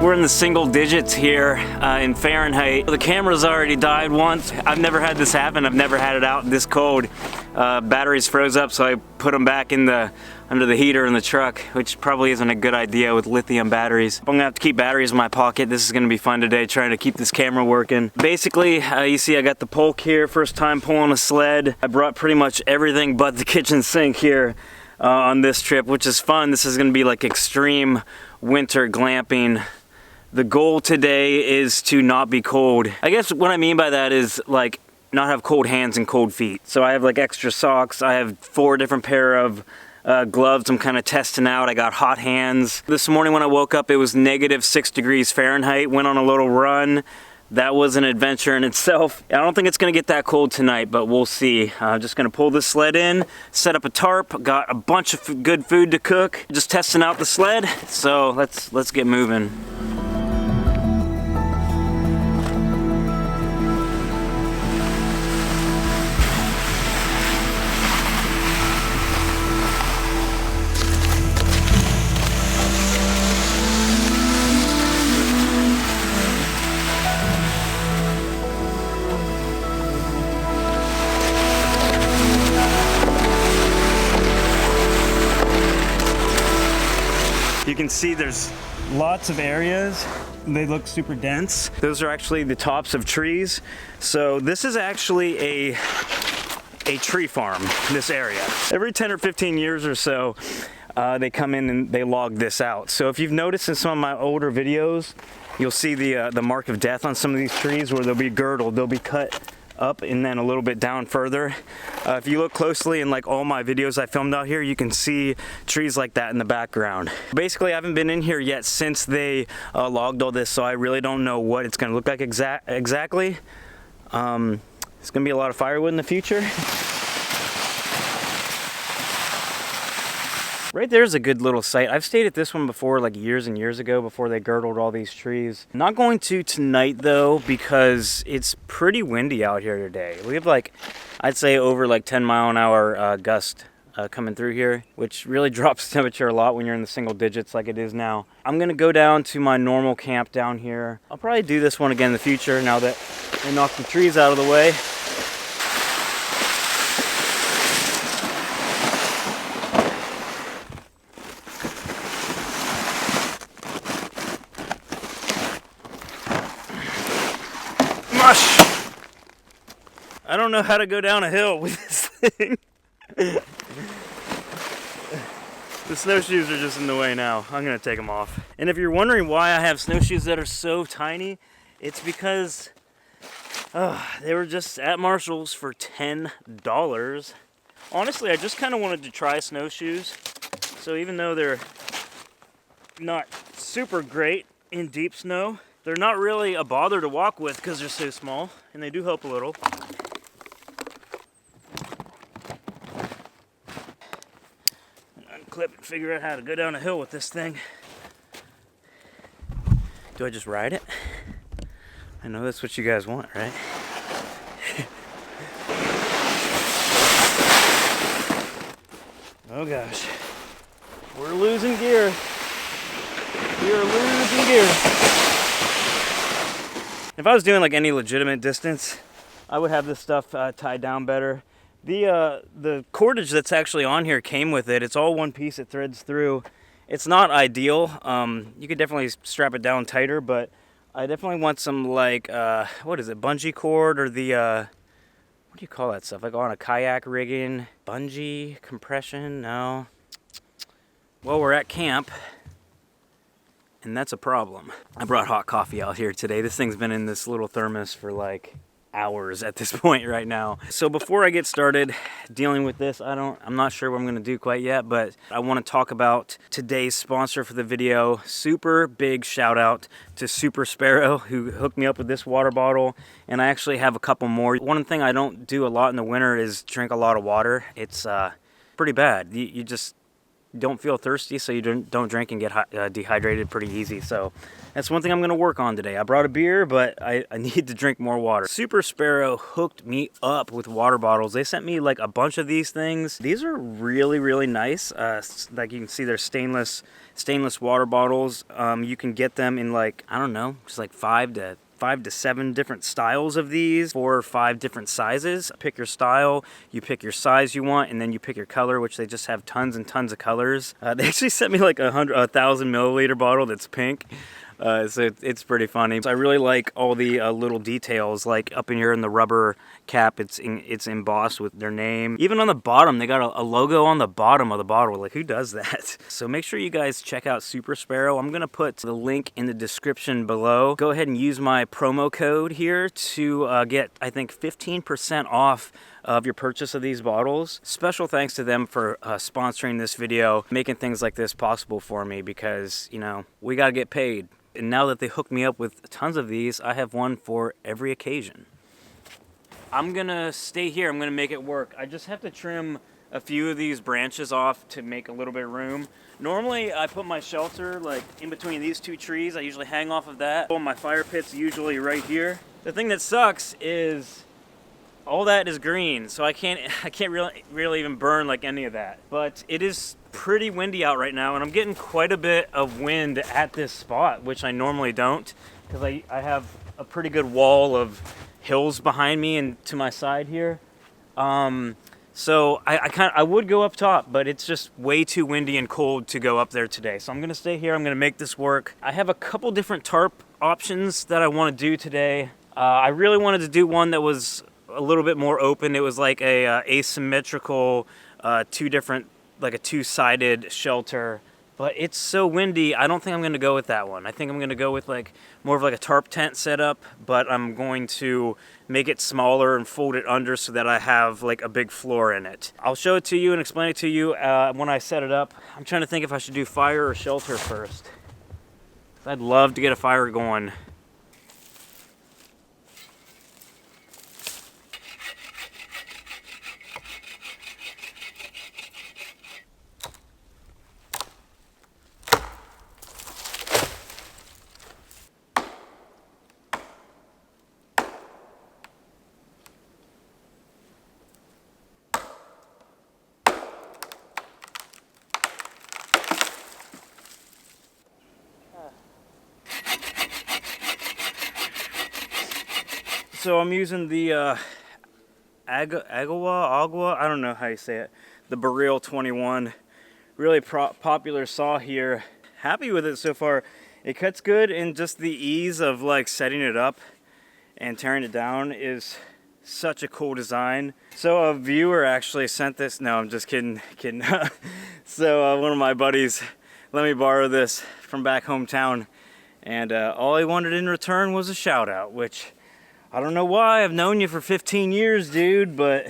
We're in the single digits here in Fahrenheit. The camera's already died once. I've never had this happen. I've never had it out this cold. Batteries froze up, so I put them back in under the heater in the truck, which probably isn't a good idea with lithium batteries. I'm gonna have to keep batteries in my pocket. This is gonna be fun today, trying to keep this camera working. Basically, you see I got the pulk here, first time pulling a sled. I brought pretty much everything but the kitchen sink here on this trip, which is fun. This is gonna be like extreme winter glamping. The goal today is to not be cold. I guess what I mean by that is like not have cold hands and cold feet. So I have like extra socks. I have 4 different pair of gloves I'm kind of testing out. I got hot hands. This morning when I woke up, it was -6 degrees Fahrenheit. Went on a little run. That was an adventure in itself. I don't think it's gonna get that cold tonight, but we'll see. I'm just gonna pull this sled in, set up a tarp, got a bunch of good food to cook. Just testing out the sled. So let's get moving. You can see there's lots of areas. They look super dense. Those are actually the tops of trees. So this is actually a tree farm, this area. Every 10 or 15 years or so, they come in and they log this out. So if you've noticed in some of my older videos, you'll see the mark of death on some of these trees where they'll be girdled. They'll be cut up and then a little bit down further. If you look closely in like all my videos I filmed out here, you can see trees like that in the background. Basically, I haven't been in here yet since they logged all this, so I really don't know what it's gonna look like exactly. It's gonna be a lot of firewood in the future. Right there's a good little site. I've stayed at this one before, like years and years ago, before they girdled all these trees. Not going to tonight though, because it's pretty windy out here today. We have like, I'd say over like 10-mile-an-hour gust coming through here, which really drops temperature a lot when you're in the single digits like it is now. I'm gonna go down to my normal camp down here. I'll probably do this one again in the future now that they knocked the trees out of the way. I don't know how to go down a hill with this thing. The snowshoes are just in the way now. I'm gonna take them off. And if you're wondering why I have snowshoes that are so tiny, it's because they were just at Marshall's for $10. Honestly, I just kind of wanted to try snowshoes. So even though they're not super great in deep snow, they're not really a bother to walk with because they're so small, and they do help a little. Unclip and figure out how to go down a hill with this thing. Do I just ride it? I know that's what you guys want, right? Oh gosh. We're losing gear. We are losing gear. If I was doing like any legitimate distance, I would have this stuff tied down better. The cordage that's actually on here came with it. It's all one piece. It threads through. It's not ideal. You could definitely strap it down tighter, but I definitely want some like what is it, bungee cord, or the what do you call that stuff? Like on a kayak rigging, bungee compression? No. Well, we're at camp, and that's a problem. I brought hot coffee out here today. This thing's been in this little thermos for like hours at this point right now. So before I get started dealing with this, I'm not sure what I'm gonna do quite yet, but I wanna talk about today's sponsor for the video. Super big shout out to Super Sparrow, who hooked me up with this water bottle, and I actually have a couple more. One thing I don't do a lot in the winter is drink a lot of water. It's pretty bad. You just don't feel thirsty, so you don't drink and get dehydrated pretty easy. So that's one thing I'm gonna work on today. I brought a beer, but I need to drink more water. Super Sparrow hooked me up with water bottles. They sent me like a bunch of these things. These are really, really nice. Like you can see, they're stainless water bottles. You can get them in like, I don't know, just like 5 to 7 different styles of these, 4 or 5 different sizes. Pick your style, you pick your size you want, and then you pick your color, which they just have tons and tons of colors. They actually sent me like a 1,000 milliliter bottle that's pink. So it's pretty funny. So I really like all the little details, like up in here in the rubber cap, it's embossed with their name. Even on the bottom, they got a logo on the bottom of the bottle. Like, who does that? So make sure you guys check out Super Sparrow. I'm gonna put the link in the description below. Go ahead and use my promo code here to get, I think, 15% off of your purchase of these bottles. Special thanks to them for sponsoring this video, making things like this possible for me, because, you know, we gotta get paid. And now that they hooked me up with tons of these, I have one for every occasion. I'm gonna stay here, I'm gonna make it work. I just have to trim a few of these branches off to make a little bit of room. Normally I put my shelter like in between these 2 trees. I usually hang off of that. My fire pit's usually right here. The thing that sucks is all that is green, so I can't really even burn like any of that. But it is pretty windy out right now, and I'm getting quite a bit of wind at this spot, which I normally don't, because I have a pretty good wall of hills behind me and to my side here. So I would go up top, but it's just way too windy and cold to go up there today. So I'm gonna stay here, I'm gonna make this work. I have a couple different tarp options that I wanna do today. I really wanted to do one that was a little bit more open. It was like a asymmetrical, like a 2-sided shelter, but it's so windy, I don't think I'm gonna go with that one. I think I'm gonna go with like more of like a tarp tent setup, but I'm going to make it smaller and fold it under so that I have like a big floor in it. I'll show it to you and explain it to you when I set it up. I'm trying to think if I should do fire or shelter first. I'd love to get a fire going. So I'm using the Agua, I don't know how you say it, the Baril 21. Really popular saw here. Happy with it so far. It cuts good, and just the ease of like setting it up and tearing it down is such a cool design. So a viewer actually sent this, no, I'm just kidding. So one of my buddies let me borrow this from back hometown, and all he wanted in return was a shout out, which I don't know why. I've known you for 15 years, dude, but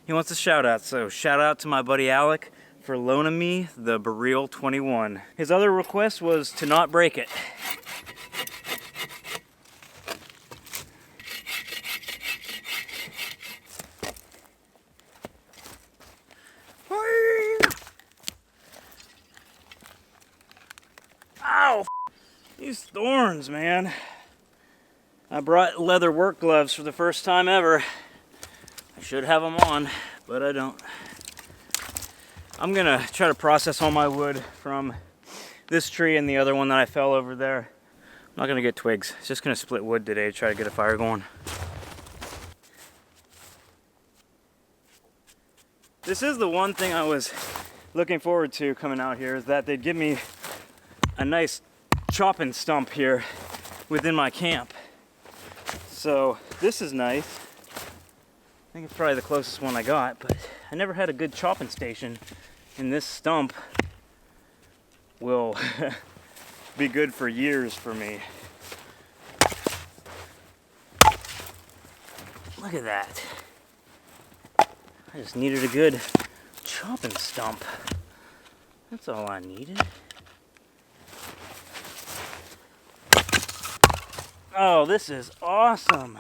he wants a shout out. So shout out to my buddy Alec for loaning me the Baril 21. His other request was to not break it. Ow! These thorns, man. I brought leather work gloves for the first time ever. I should have them on, but I don't. I'm gonna try to process all my wood from this tree and the other one that I fell over there. I'm not gonna get twigs. It's just gonna split wood today to try to get a fire going. This is the one thing I was looking forward to coming out here, is that they'd give me a nice chopping stump here within my camp. So this is nice. I think it's probably the closest one I got, but I never had a good chopping station, and this stump will be good for years for me. Look at that. I just needed a good chopping stump. That's all I needed. Oh, this is awesome.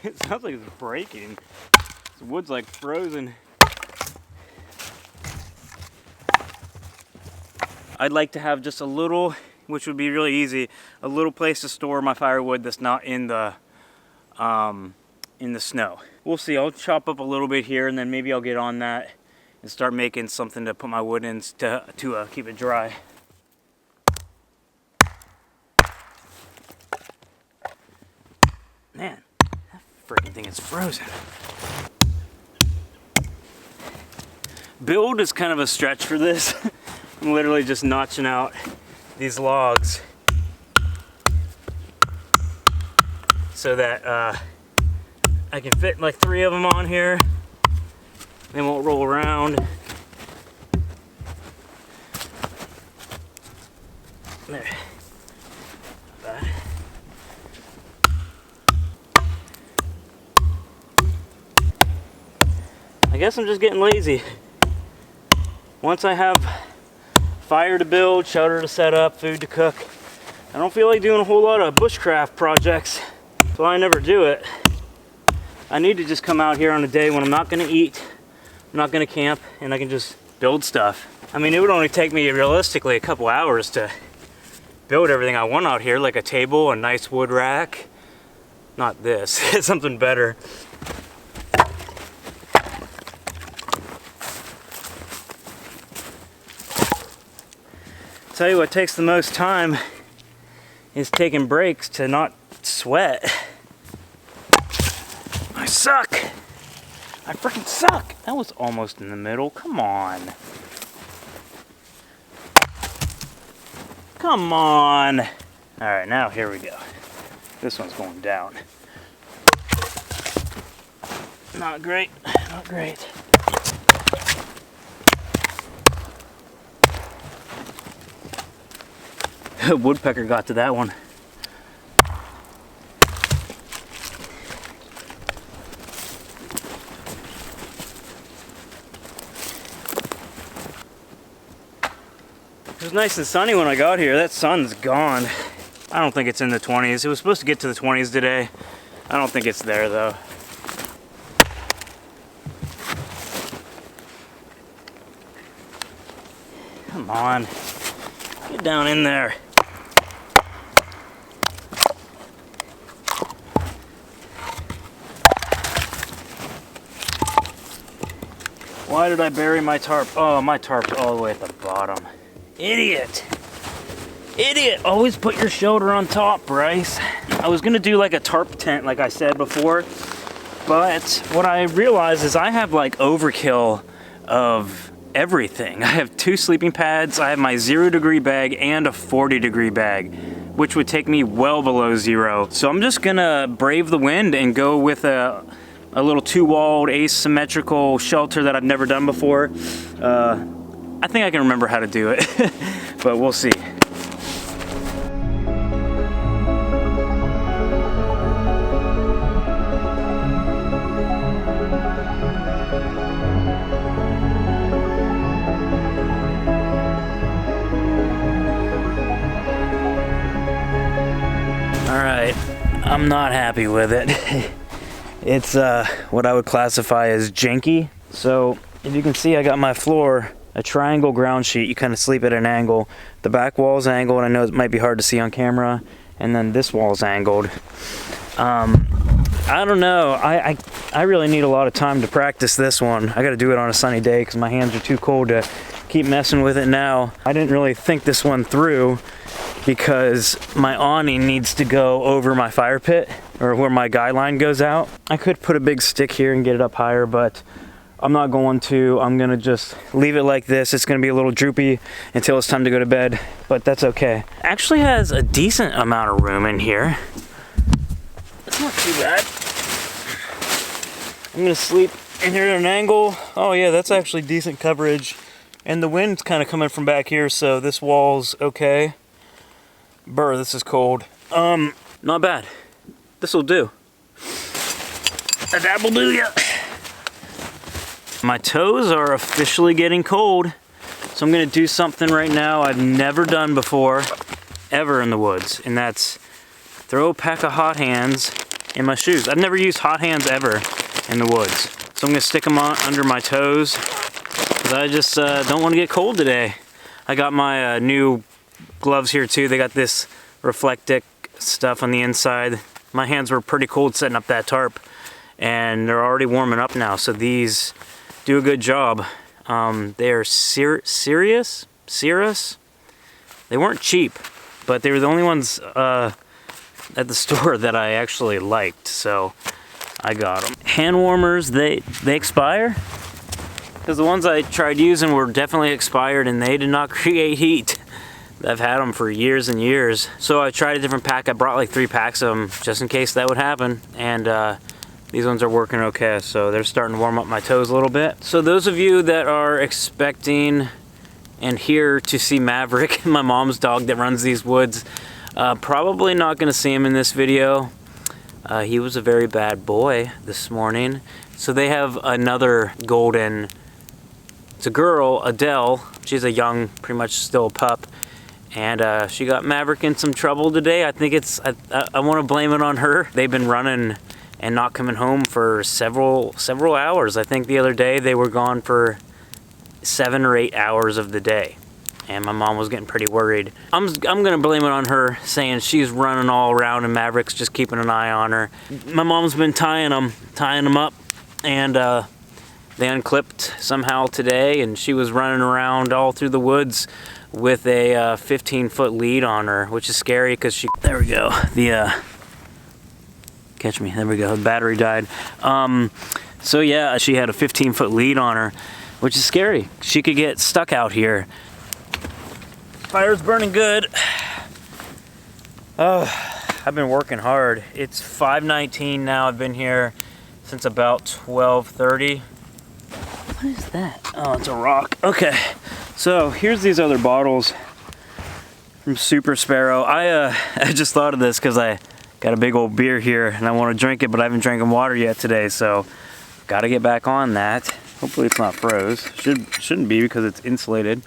It sounds like it's breaking. This wood's like frozen. I'd like to have just a little, which would be really easy, a little place to store my firewood that's not in the snow. We'll see. I'll chop up a little bit here, and then maybe I'll get on that and start making something to put my wood in to keep it dry. Man, that freaking thing is frozen. Build is kind of a stretch for this. I'm literally just notching out these logs so that I can fit like 3 of them on here. They won't roll around. There. Not bad. I guess I'm just getting lazy. Once I have fire to build, shelter to set up, food to cook, I don't feel like doing a whole lot of bushcraft projects, so I never do it. I need to just come out here on a day when I'm not going to eat, I'm not going to camp, and I can just build stuff. I mean, it would only take me realistically a couple hours to build everything I want out here, like a table, a nice wood rack. Not this, something better. Tell you what takes the most time is taking breaks to not sweat. I suck. I freaking suck. That was almost in the middle. Come on. Come on. All right, now here we go. This one's going down. Not great. Not great. Woodpecker got to that one. It was nice and sunny when I got here. That sun's gone. I don't think it's in the 20s. It was supposed to get to the 20s today. I don't think it's there though. Come on. Get down in there. Why did I bury my tarp? Oh, my tarp's all the way at the bottom. Idiot! Idiot! Always put your shoulder on top, Bryce. I was gonna do like a tarp tent like I said before, but what I realized is I have like overkill of everything. I have 2 sleeping pads, I have my 0-degree bag and a 40-degree bag, which would take me well below 0. So I'm just gonna brave the wind and go with a little 2-walled asymmetrical shelter that I've never done before. I think I can remember how to do it, but we'll see. Alright, I'm not happy with it. It's what I would classify as janky. So if you can see, I got my floor a triangle ground sheet. You kind of sleep at an angle. The back wall's angled. I know it might be hard to see on camera, and then this wall's angled. I don't know. I really need a lot of time to practice this one. I got to do it on a sunny day because my hands are too cold to keep messing with it now. I didn't really think this one through because my awning needs to go over my fire pit, or where my guy line goes out. I could put a big stick here and get it up higher, but I'm not going to. I'm gonna just leave it like this. It's gonna be a little droopy until it's time to go to bed, but that's okay. Actually has a decent amount of room in here. It's not too bad. I'm gonna sleep in here at an angle. Oh yeah, that's actually decent coverage. And the wind's kind of coming from back here, so this wall's okay. Brr, this is cold. Not bad. This'll do. That'll do ya. My toes are officially getting cold, so I'm gonna do something right now I've never done before, ever in the woods, and that's throw a pack of hot hands in my shoes. I've never used hot hands ever in the woods, so I'm gonna stick them on under my toes, because I just don't want to get cold today. I got my new gloves here too. They got this reflectic stuff on the inside. My hands were pretty cold setting up that tarp, and they're already warming up now, so these do a good job. They are Cirrus? They weren't cheap, but they were the only ones at the store that I actually liked, so I got them. Hand warmers, they expire? Because the ones I tried using were definitely expired and they did not create heat. I've had them for years and years. So I tried a different pack. I brought like 3 packs of them just in case that would happen. And these ones are working okay. So they're starting to warm up my toes a little bit. So those of you that are expecting and here to see Maverick, my mom's dog that runs these woods, probably not going to see him in this video. He was a very bad boy this morning. So they have another golden, it's a girl, Adele. She's a young, pretty much still a pup. And she got Maverick in some trouble today. I think it's, I want to blame it on her. They've been running and not coming home for several hours. I think the other day they were gone for 7 or 8 hours of the day. And my mom was getting pretty worried. I'm gonna blame it on her, saying she's running all around and Maverick's just keeping an eye on her. My mom's been tying them up, and they unclipped somehow today, and she was running around all through the woods with a 15-foot lead on her, which is scary because she, there we go, catch me, there we go, the battery died. So yeah, she had a 15-foot lead on her, which is scary. She could get stuck out here. Fire's burning good. Oh, I've been working hard. It's 5:19 now. I've been here since about 12:30. What is that? Oh, it's a rock. Okay, so here's these other bottles from Super Sparrow. I just thought of this because I got a big old beer here and I want to drink it, but I haven't drank water yet today, so got to get back on that. Hopefully it's not froze. Shouldn't be because it's insulated.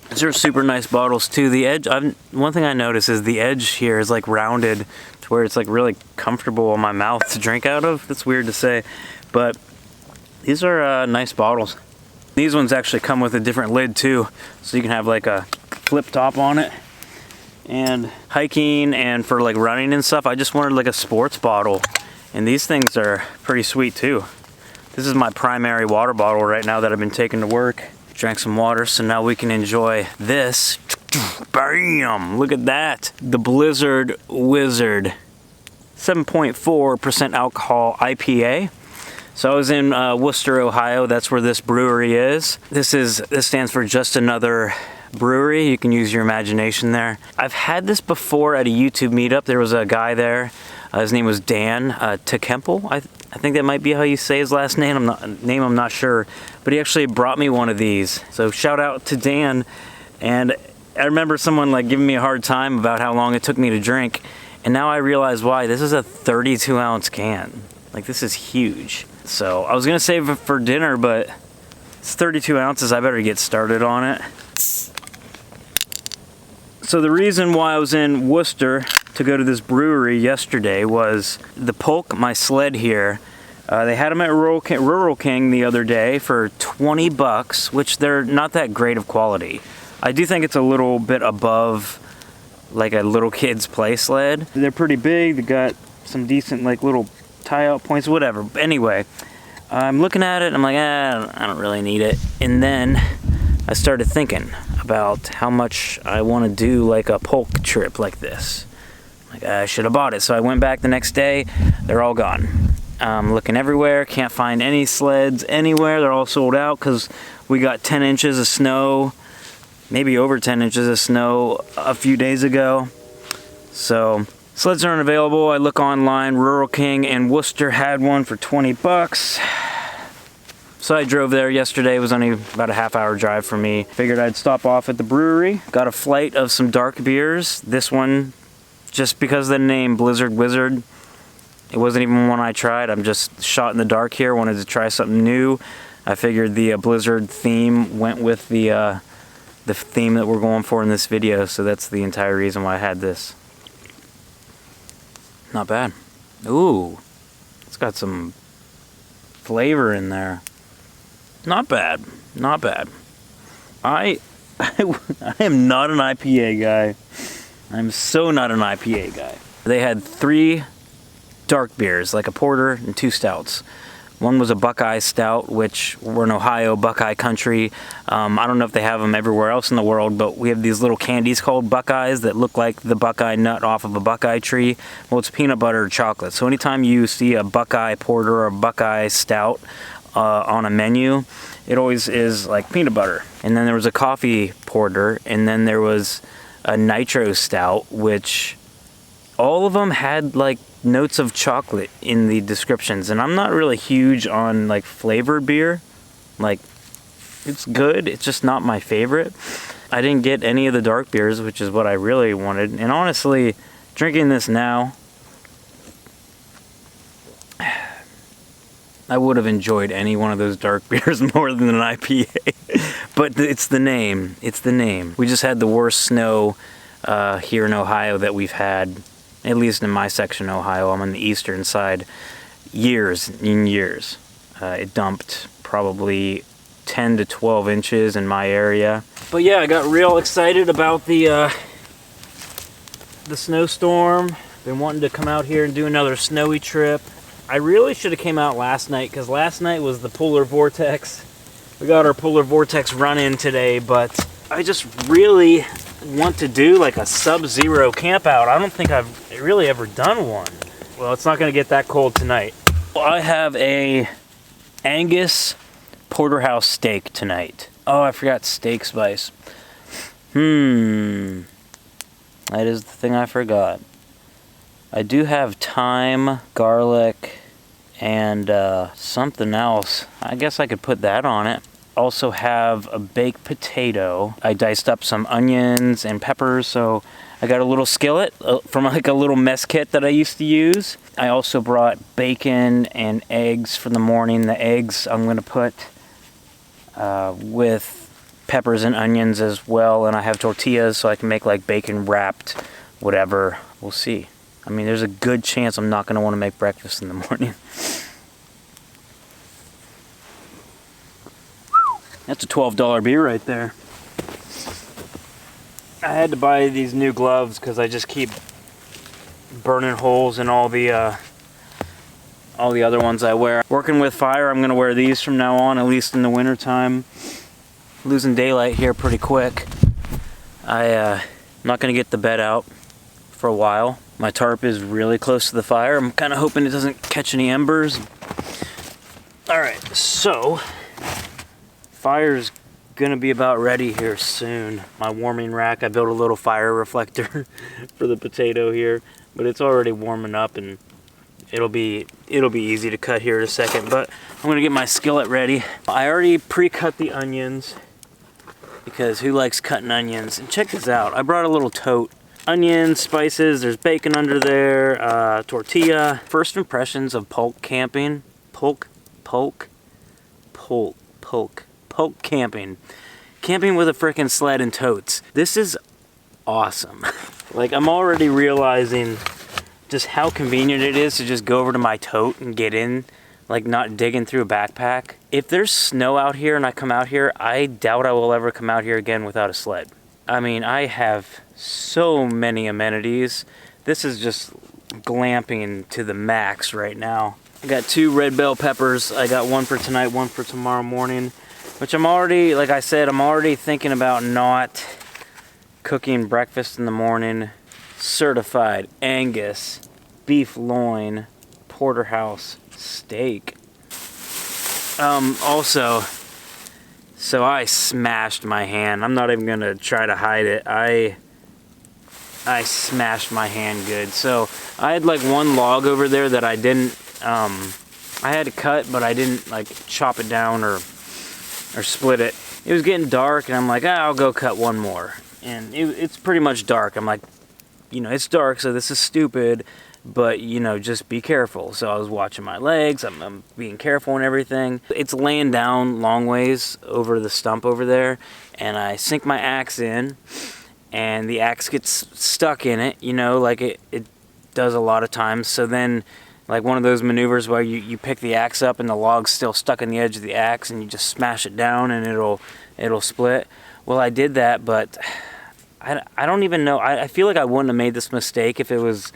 These are super nice bottles too. The edge, one thing I noticed is the edge here is like rounded to where it's like really comfortable on my mouth to drink out of. That's weird to say, but these are nice bottles. These ones actually come with a different lid too, so you can have like a flip top on it. And hiking and for like running and stuff, I just wanted like a sports bottle, and these things are pretty sweet too. This is my primary water bottle right now that I've been taking to work. Drank some water, so now we can enjoy this. Bam! Look at that. The Blizzard Wizard. 7.4% alcohol IPA. So I was in Worcester, Ohio. That's where this brewery is. This stands for Just Another Brewery. You can use your imagination there. I've had this before at a YouTube meetup. There was a guy there. His name was Dan Tekempel. I think that might be how you say his last name. I'm not sure, but he actually brought me one of these. So shout out to Dan. And I remember someone like giving me a hard time about how long it took me to drink, and now I realize why. This is a 32-ounce can. Like, this is huge. So I was gonna save it for dinner, but it's 32 ounces. I better get started on it. So the reason why I was in Worcester to go to this brewery yesterday was the pulk, my sled here. They had them at Rural King the other day for 20 bucks, which they're not that great of quality. I do think it's a little bit above like a little kid's play sled. They're pretty big. They got some decent like little tie-out points, whatever. Anyway, I'm looking at it. I'm like, I don't really need it. And then I started thinking about how much I want to do like a pulk trip like this. Like, I should have bought it. So I went back the next day. They're all gone. I'm looking everywhere. Can't find any sleds anywhere. They're all sold out because we got 10 inches of snow, maybe over 10 inches of snow a few days ago. So sleds aren't available. I look online. Rural King and Worcester had one for 20 bucks. So I drove there yesterday. It was only about a half-hour drive for me. Figured I'd stop off at the brewery. Got a flight of some dark beers. This one, just because of the name Blizzard Wizard, it wasn't even one I tried. I'm just shot in the dark here. Wanted to try something new. I figured the Blizzard theme went with the theme that we're going for in this video. So that's the entire reason why I had this. Not bad. Ooh, it's got some flavor in there. Not bad, not bad. I I am not an IPA guy. I'm so not an IPA guy. They had 3 dark beers, like a porter and 2 stouts. One was a Buckeye Stout, which we're in Ohio, Buckeye country. I don't know if they have them everywhere else in the world, but we have these little candies called Buckeyes that look like the Buckeye nut off of a Buckeye tree. Well, it's peanut butter or chocolate. So anytime you see a Buckeye Porter or a Buckeye Stout on a menu, it always is like peanut butter. And then there was a coffee porter, and then there was a nitro stout, which all of them had like notes of chocolate in the descriptions. And I'm not really huge on like flavored beer. Like, it's good, it's just not my favorite. I didn't get any of the dark beers, which is what I really wanted. And honestly, drinking this now, I would have enjoyed any one of those dark beers more than an IPA. But it's the name. It's the name. We just had the worst snow here in Ohio that we've had, at least in my section of Ohio. I'm on the eastern side. Years and years. It dumped probably 10 to 12 inches in my area. But yeah, I got real excited about the snowstorm. Been wanting to come out here and do another snowy trip. I really should have came out last night, because last night was the polar vortex. We got our polar vortex run-in today, but I just really want to do like a sub-zero camp out. I don't think I've really ever done one. Well, it's not going to get that cold tonight. Well, I have a Angus porterhouse steak tonight. Oh, I forgot steak spice. That is the thing I forgot. I do have thyme, garlic, and something else. I guess I could put that on it. Also have a baked potato. I diced up some onions and peppers, so I got a little skillet from like a little mess kit that I used to use. I also brought bacon and eggs for the morning. The eggs I'm going to put with peppers and onions as well, and I have tortillas so I can make like bacon wrapped whatever. We'll see. I mean, there's a good chance I'm not going to want to make breakfast in the morning. That's a $12 beer right there. I had to buy these new gloves because I just keep burning holes in all the other ones I wear. Working with fire, I'm going to wear these from now on, at least in the winter time. Losing daylight here pretty quick. I'm not going to get the bed out for a while. My tarp is really close to the fire. I'm kind of hoping it doesn't catch any embers. Alright, so fire's gonna be about ready here soon. My warming rack, I built a little fire reflector for the potato here, but it's already warming up and it'll be easy to cut here in a second. But I'm gonna get my skillet ready. I already pre-cut the onions because who likes cutting onions? And check this out, I brought a little tote. Onions, spices, there's bacon under there, tortilla. First impressions of pulk camping. Pulk camping. Camping with a frickin' sled and totes. This is awesome. Like, I'm already realizing just how convenient it is to just go over to my tote and get in, like not digging through a backpack. If there's snow out here and I come out here, I doubt I will ever come out here again without a sled. I mean, I have so many amenities. This is just glamping to the max right now. I got 2 red bell peppers. I got one for tonight, one for tomorrow morning, which I'm already, like I said, I'm already thinking about not cooking breakfast in the morning. Certified Angus beef loin porterhouse steak. Also, so I smashed my hand. I'm not even gonna try to hide it. I smashed my hand good. So I had like one log over there that I didn't, I had to cut, but I didn't like chop it down or split it. It was getting dark and I'm like, I'll go cut one more. And it's pretty much dark. I'm like, you know, it's dark, so this is stupid, but you know, just be careful. So I was watching my legs, I'm being careful and everything. It's laying down long ways over the stump over there, and I sink my axe in, and the axe gets stuck in it, you know, like it does a lot of times. So then, like one of those maneuvers where you pick the axe up and the log's still stuck in the edge of the axe and you just smash it down and it'll split. Well, I did that, but I don't even know. I feel like I wouldn't have made this mistake if it was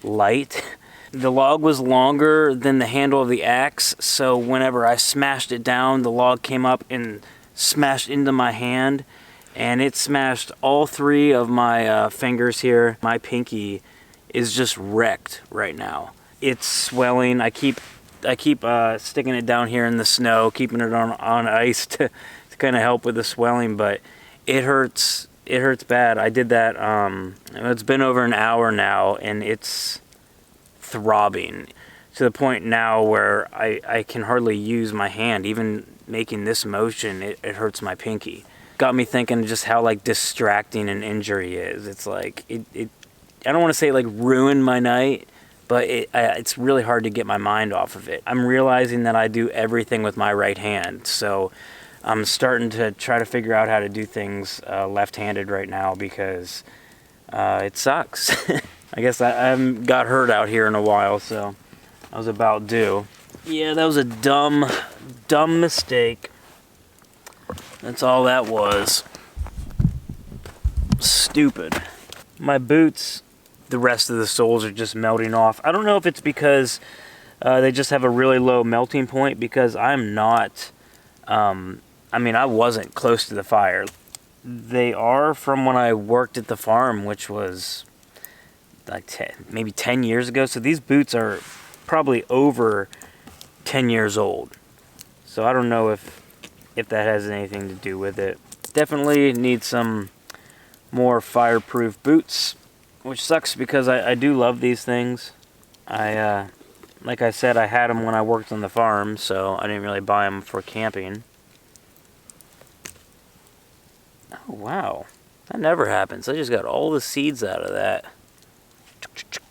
light. The log was longer than the handle of the axe, so whenever I smashed it down, the log came up and smashed into my hand, and it smashed all 3 of my fingers here. My pinky is just wrecked right now. It's swelling. I keep sticking it down here in the snow, keeping it on ice to kind of help with the swelling, but it hurts. It hurts bad. I did that, it's been over an hour now, and it's throbbing to the point now where I can hardly use my hand. Even making this motion, it hurts my pinky. Got me thinking just how like distracting an injury is. It's like, I don't want to say it like ruined my night, but it's really hard to get my mind off of it. I'm realizing that I do everything with my right hand, so I'm starting to try to figure out how to do things left-handed right now because it sucks. I guess I haven't got hurt out here in a while, so I was about due. Yeah, that was a dumb mistake. That's all that was. Stupid. My boots, the rest of the soles are just melting off. I don't know if it's because they just have a really low melting point, because I'm not... I mean, I wasn't close to the fire. They are from when I worked at the farm, which was like maybe 10 years ago. So these boots are probably over 10 years old. So I don't know if that has anything to do with it. Definitely need some more fireproof boots, which sucks because I do love these things. Like I said, I had them when I worked on the farm, so I didn't really buy them for camping. Oh, wow. That never happens. I just got all the seeds out of that.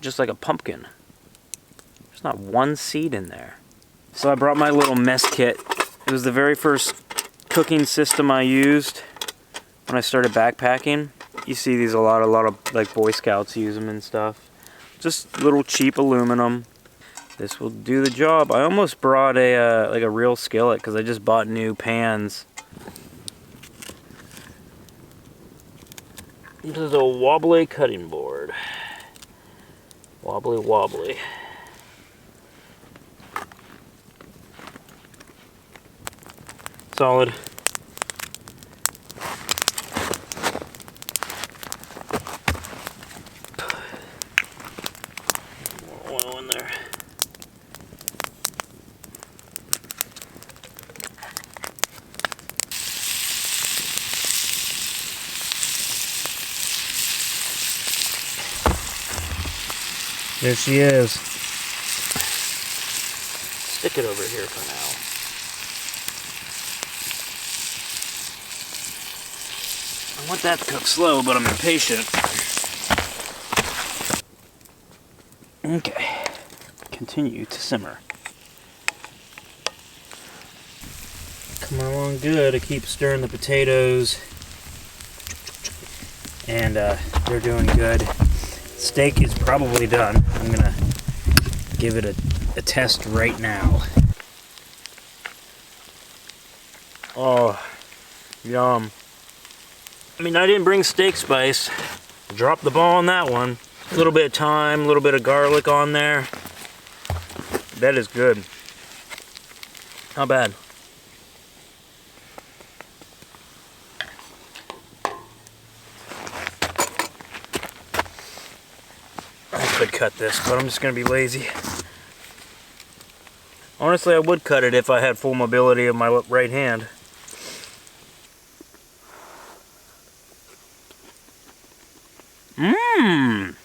Just like a pumpkin. There's not one seed in there. So I brought my little mess kit. It was the very first cooking system I used when I started backpacking. You see these a lot of like Boy Scouts use them and stuff. Just little cheap aluminum. This will do the job. I almost brought a like a real skillet because I just bought new pans. This is a wobbly cutting board. Wobbly wobbly. Solid. More oil in there. There she is. Stick it over here for now. I want that to cook slow, but I'm impatient. Okay. Continue to simmer. Coming along good. I keep stirring the potatoes. And they're doing good. Steak is probably done. I'm gonna give it a test right now. Oh, yum. I mean, I didn't bring steak spice. Dropped the ball on that one. A little bit of thyme, a little bit of garlic on there. That is good. Not bad. I could cut this, but I'm just gonna be lazy. Honestly, I would cut it if I had full mobility of my right hand. Mmm!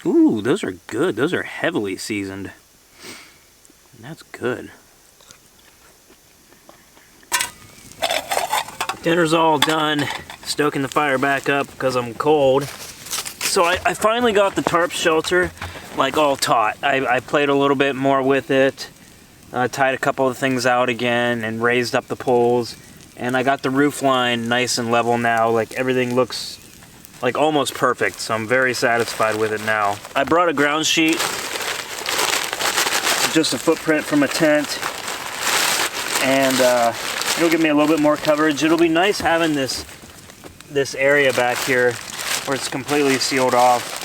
Ooh, those are good. Those are heavily seasoned. That's good. Dinner's all done. Stoking the fire back up because I'm cold. So I finally got the tarp shelter, like, all taut. I played a little bit more with it, tied a couple of things out again, and raised up the poles. And I got the roof line nice and level now. Like, everything looks like almost perfect, so I'm very satisfied with it now. I brought a ground sheet, just a footprint from a tent, and It'll give me a little bit more coverage. It'll be nice having this area back here where it's completely sealed off.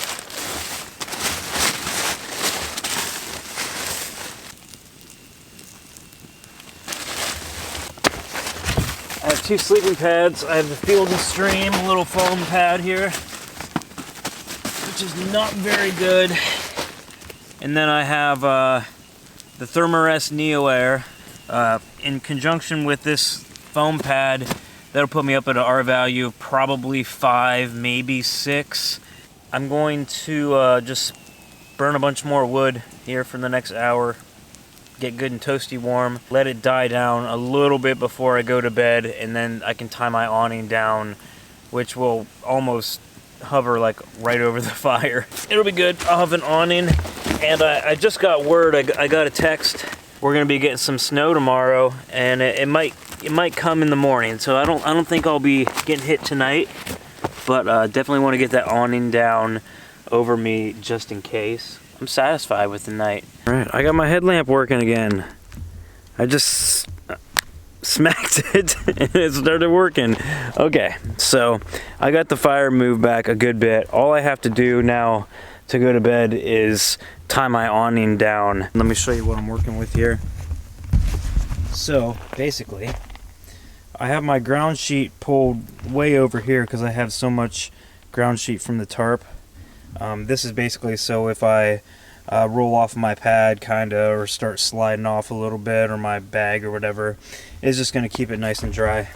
I have 2 sleeping pads. I have the Field and Stream little foam pad here, which is not very good. And then I have the Thermarest Neo Air in conjunction with this foam pad. That'll put me up at an R value of probably 5, maybe 6. I'm going to just burn a bunch more wood here for the next hour, get good and toasty warm, let it die down a little bit before I go to bed, and then I can tie my awning down, which will almost hover like right over the fire. It'll be good. I'll have an awning, and I just got word, I got a text. We're gonna be getting some snow tomorrow, and it might come in the morning, so I don't think I'll be getting hit tonight, but definitely want to get that awning down over me just in case. I'm satisfied with the night. All right, I got my headlamp working again. I just smacked it and it started working. Okay, so I got the fire moved back a good bit. All I have to do now to go to bed is tie my awning down. Let me show you what I'm working with here. So basically, I have my ground sheet pulled way over here because I have so much ground sheet from the tarp. This is basically so if I roll off my pad kinda, or start sliding off a little bit, or my bag or whatever, it's just gonna keep it nice and dry,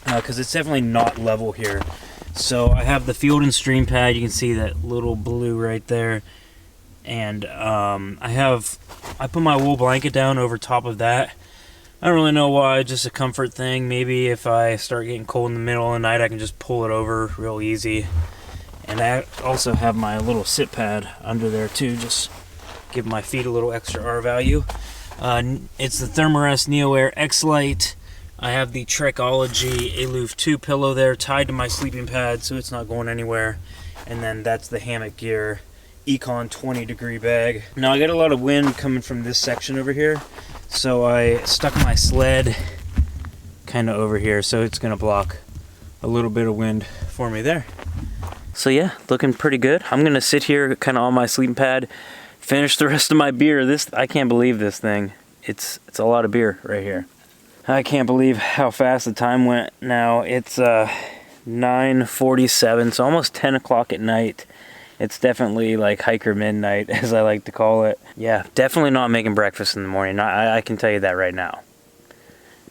because it's definitely not level here. So I have the Field and Stream pad. You can see that little blue right there, and I put my wool blanket down over top of that. I don't really know why, just a comfort thing. Maybe if I start getting cold in the middle of the night, I can just pull it over real easy. And I also have my little sit pad under there too, just give my feet a little extra R value. It's the Thermarest Neo Air X-Lite. I have the Trekology Aloof 2 pillow there tied to my sleeping pad so it's not going anywhere. And then that's the Hammock Gear Econ 20-degree bag. Now I got a lot of wind coming from this section over here, so I stuck my sled kind of over here, so it's gonna block a little bit of wind for me there. So yeah, looking pretty good. I'm gonna sit here kind of on my sleeping pad, finish the rest of my beer. I can't believe this thing. It's a lot of beer right here. I can't believe how fast the time went now. It's 9:47, so almost 10 o'clock at night. It's definitely like hiker midnight, as I like to call it. Yeah, definitely not making breakfast in the morning. I can tell you that right now,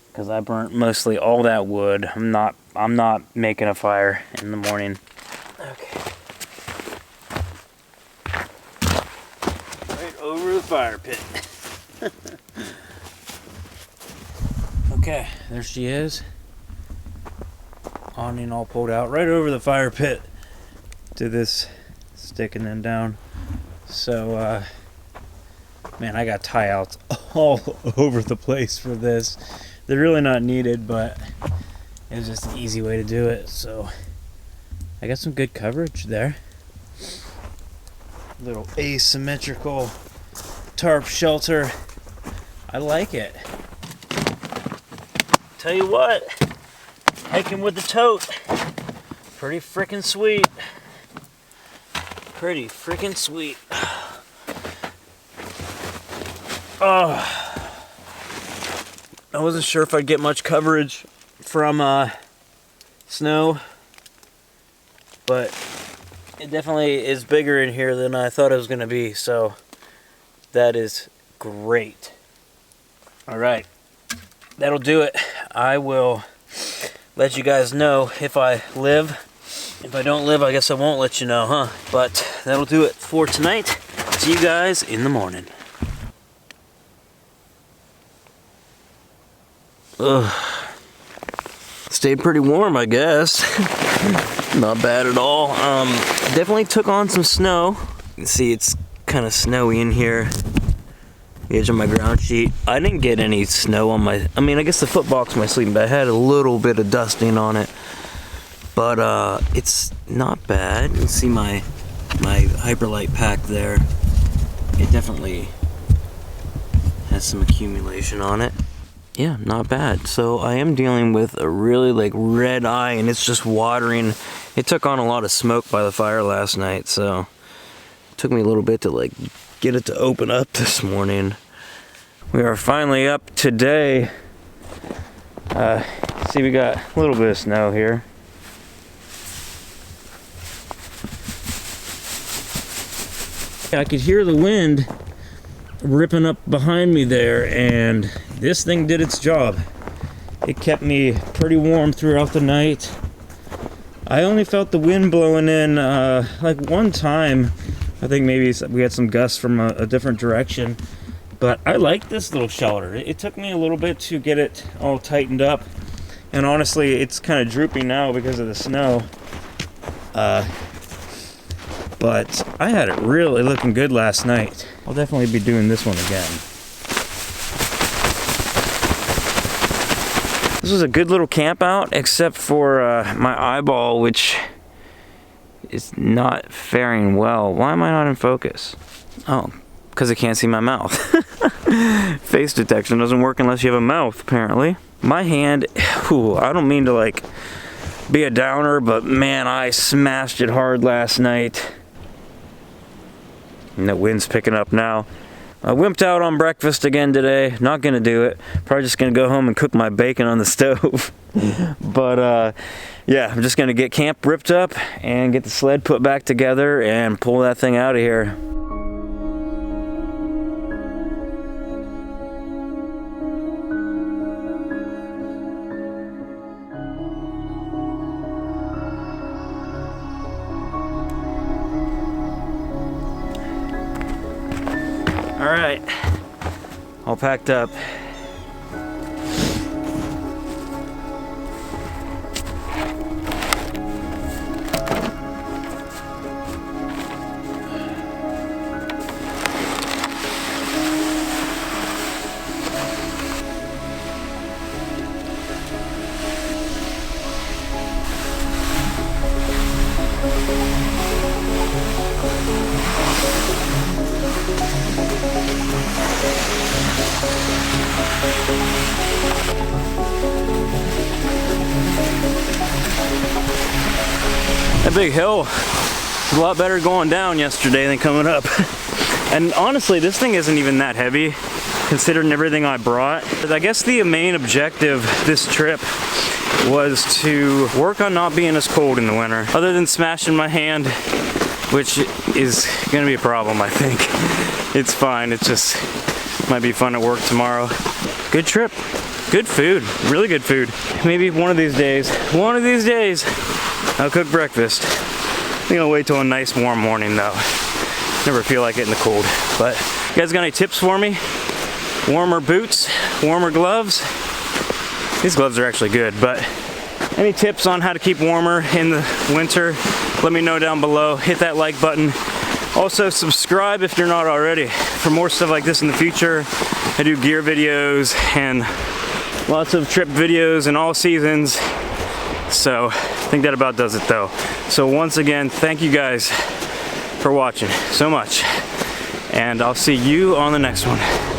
because I burnt mostly all that wood. I'm not making a fire in the morning. Okay. Right over the fire pit. Okay, there she is. Awning all pulled out right over the fire pit to this stick and then down. So, man, I got tie outs all over the place for this. They're really not needed, but it was just an easy way to do it. So I got some good coverage there. Little asymmetrical tarp shelter. I like it. Tell you what, hiking with the tote, pretty freaking sweet. Pretty freaking sweet. Oh, I wasn't sure if I'd get much coverage from snow, but it definitely is bigger in here than I thought it was going to be, so that is great. All right, that'll do it. I will let you guys know if I live. If I don't live, I guess I won't let you know, huh? But that'll do it for tonight. See you guys in the morning. Ugh. Stayed pretty warm, I guess. Not bad at all. Definitely took on some snow. You can see it's kind of snowy in here. The edge of my ground sheet. I didn't get any snow on my, I guess the foot box of my sleeping bag had a little bit of dusting on it. But it's not bad. You can see my Ultralight pack there. It definitely has some accumulation on it. yeah, not bad. So I am dealing with a really like red eye, and it's just watering. It took on a lot of smoke by the fire last night, so it took me a little bit to like get it to open up this morning. We are finally up today. See, we got a little bit of snow here. I could hear the wind ripping up behind me there, and this thing did its job. It kept me pretty warm throughout the night. I only felt the wind blowing in like one time. I think maybe we had some gusts from a different direction, but I like this little shelter. It took me a little bit to get it all tightened up, and honestly it's kind of droopy now because of the snow. But I had it really looking good last night. I'll definitely be doing this one again. This was a good little camp out, except for my eyeball, which is not faring well. Why am I not in focus? Oh, because I can't see my mouth. Face detection doesn't work unless you have a mouth, apparently. My hand, whew, I don't mean to like be a downer, but man, I smashed it hard last night. And the wind's picking up now. I wimped out on breakfast again today. Not gonna do it. Probably just gonna go home and cook my bacon on the stove. But yeah, I'm just gonna get camp ripped up and get the sled put back together and pull that thing out of here. All right, all packed up. That big hill was a lot better going down yesterday than coming up. And honestly, this thing isn't even that heavy considering everything I brought. But I guess the main objective this trip was to work on not being as cold in the winter. Other than smashing my hand, which is gonna be a problem, I think. It's fine, it just might be fun at work tomorrow. Good trip, good food, really good food. Maybe one of these days, I'll cook breakfast. I think I'll wait till a nice warm morning though. Never feel like it in the cold. But you guys got any tips for me? Warmer boots, warmer gloves. These gloves are actually good, but any tips on how to keep warmer in the winter? Let me know down below. Hit that like button. Also subscribe if you're not already for more stuff like this in the future. I do gear videos and lots of trip videos in all seasons. So I think that about does it though. So once again, thank you guys for watching so much, and I'll see you on the next one.